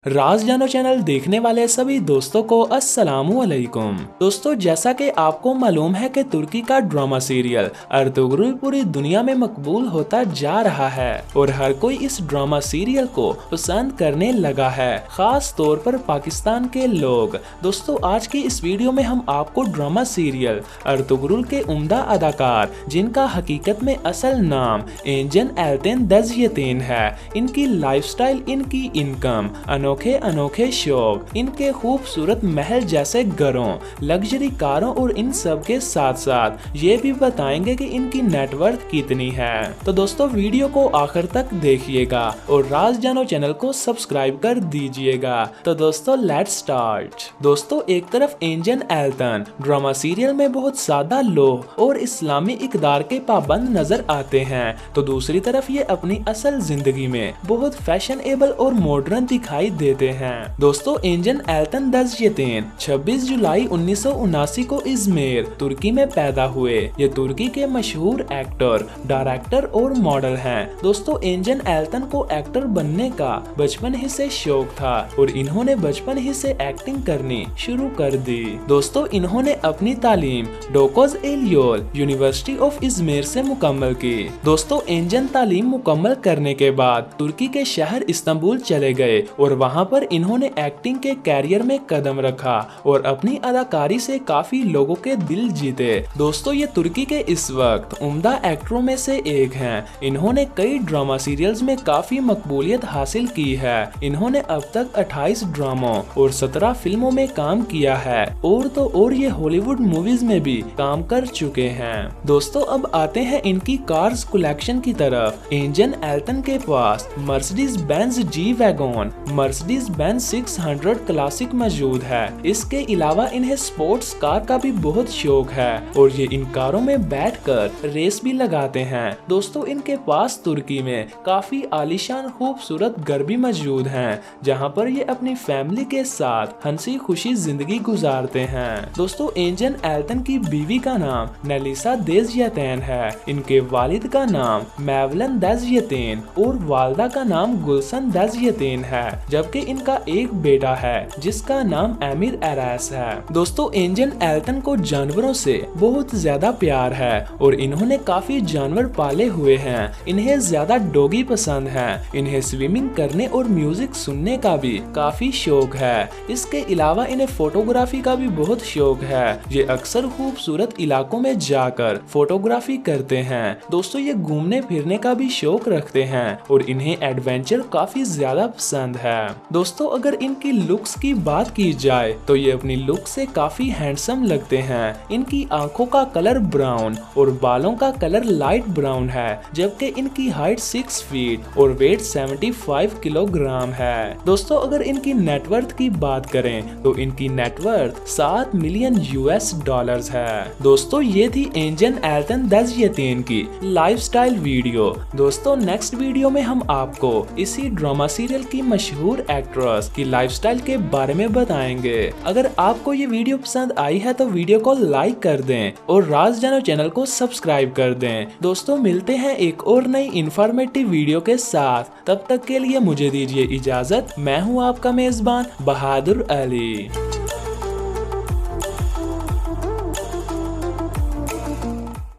राज जानो चैनल देखने वाले सभी दोस्तों को अस्सलामु अलैकुम। दोस्तों, जैसा कि आपको मालूम है कि तुर्की का ड्रामा सीरियल अर्तुगरुल पूरी दुनिया में मकबूल होता जा रहा है और हर कोई इस ड्रामा सीरियल को पसंद करने लगा है, खास तौर पर पाकिस्तान के लोग। दोस्तों, आज की इस वीडियो में हम आपको ड्रामा सीरियल अर्तुगरुल के उम्दा अदाकार, जिनका हकीकत में असल नाम एंजन एल्तेन दज़यतेन है, इनकी लाइफस्टाइल, इनकी इनकम, अनोखे अनोखे शौक, इनके खूबसूरत महल जैसे घरों, लग्जरी कारों और इन सब के साथ साथ ये भी बताएंगे कि इनकी नेटवर्थ कितनी है। तो दोस्तों, वीडियो को आखिर तक देखिएगा और राज जानो चैनल को सब्सक्राइब कर दीजिएगा। तो दोस्तों, लेट्स स्टार्ट। दोस्तों, एक तरफ एंजन एल्तन ड्रामा सीरियल में बहुत सादा लोग और इस्लामी इकदार के पाबंद नजर आते हैं, तो दूसरी तरफ ये अपनी असल जिंदगी में बहुत फैशनेबल और मॉडर्न दिखाई देते हैं। दोस्तों, एंजन एल्तन दज़यतेन 26 जुलाई 1979 को इज़मिर, तुर्की में पैदा हुए। ये तुर्की के मशहूर एक्टर, डायरेक्टर और मॉडल हैं। दोस्तों, एंजन एल्तन को एक्टर बनने का बचपन ही से शौक था और इन्होंने बचपन ही से एक्टिंग करनी शुरू कर दी। दोस्तों, इन्होंने अपनी तालीम डोकोज एलियोल यूनिवर्सिटी ऑफ इज़मिर से मुकम्मल की। दोस्तों, एंजन तालीम मुकम्मल करने के बाद तुर्की के शहर इस्तांबुल चले गए और वहां पर इन्होंने एक्टिंग के कैरियर में कदम रखा और अपनी अदाकारी से काफी लोगों के दिल जीते। दोस्तों, ये तुर्की के इस वक्त उम्दा एक्टरों में से एक हैं। इन्होंने कई ड्रामा सीरियल्स में काफी मकबूलियत हासिल की है। इन्होंने अब तक 28 ड्रामों और 17 फिल्मों में काम किया है और तो और ये हॉलीवुड मूवीज में भी काम कर चुके हैं। दोस्तों, अब आते हैं इनकी कार्स कलेक्शन की तरफ। एंजन एल्तन के पास Mercedes Benz G wagon, Mercedes Benz 600 classic मौजूद है। इसके अलावा इन्हें स्पोर्ट्स कार का भी बहुत शौक है और ये इन कारों में बैठकर रेस भी लगाते हैं। दोस्तों, इनके पास तुर्की में काफी आलीशान खूबसूरत घर भी मौजूद हैं, जहां पर ये अपनी फैमिली के साथ हंसी खुशी जिंदगी गुजारते हैं। दोस्तों, एंजन एल्तन की बीवी का नाम नलिसा दज़यतेन है। इनके वालिद का नाम मेवलन दज़यतेन और वालदा का नाम गुलशन दज़यतेन है, जबकि इनका एक बेटा है जिसका नाम एमिर एरैस है। दोस्तों, एंजन एल्तन को जानवरों से बहुत ज्यादा प्यार है और इन्होंने काफी जानवर पाले हुए हैं। इन्हें ज्यादा डॉगी पसंद है। इन्हें स्विमिंग करने और म्यूजिक सुनने का भी काफी शौक है। इसके अलावा इन्हें फोटोग्राफी का भी बहुत शौक है। ये अक्सर खूबसूरत इलाकों में जाकर फोटोग्राफी करते हैं। दोस्तों, ये घूमने फिरने का भी शौक रखते हैं और इन्हें एडवेंचर काफी ज्यादा पसंद है। दोस्तों, अगर इनकी लुक्स की बात की जाए तो ये अपनी लुक से काफी हैंडसम लगते हैं। इनकी आंखों का कलर ब्राउन और बालों का कलर लाइट ब्राउन है, जबकि इनकी हाइट 6 फीट और वेट 75 किलोग्राम है। दोस्तों, अगर इनकी नेटवर्थ की बात करें तो इनकी नेटवर्थ 7 मिलियन यूएस डॉलर्स है। दोस्तों, ये थी एंजन एल्तन दज़यतेन की लाइफस्टाइल वीडियो। दोस्तों, नेक्स्ट वीडियो में हम आपको इसी ड्रामा सीरियल की मशहूर एक्ट्रेस की लाइफस्टाइल के बारे में बताएंगे। अगर आपको ये वीडियो पसंद आई है तो वीडियो को लाइक कर दें और राज जानो चैनल को सब्सक्राइब कर दें। दोस्तों, मिलते हैं एक और नई इंफॉर्मेटिव वीडियो के साथ। तब तक के लिए मुझे दीजिए इजाजत। मैं हूँ आपका मेजबान बहादुर अली।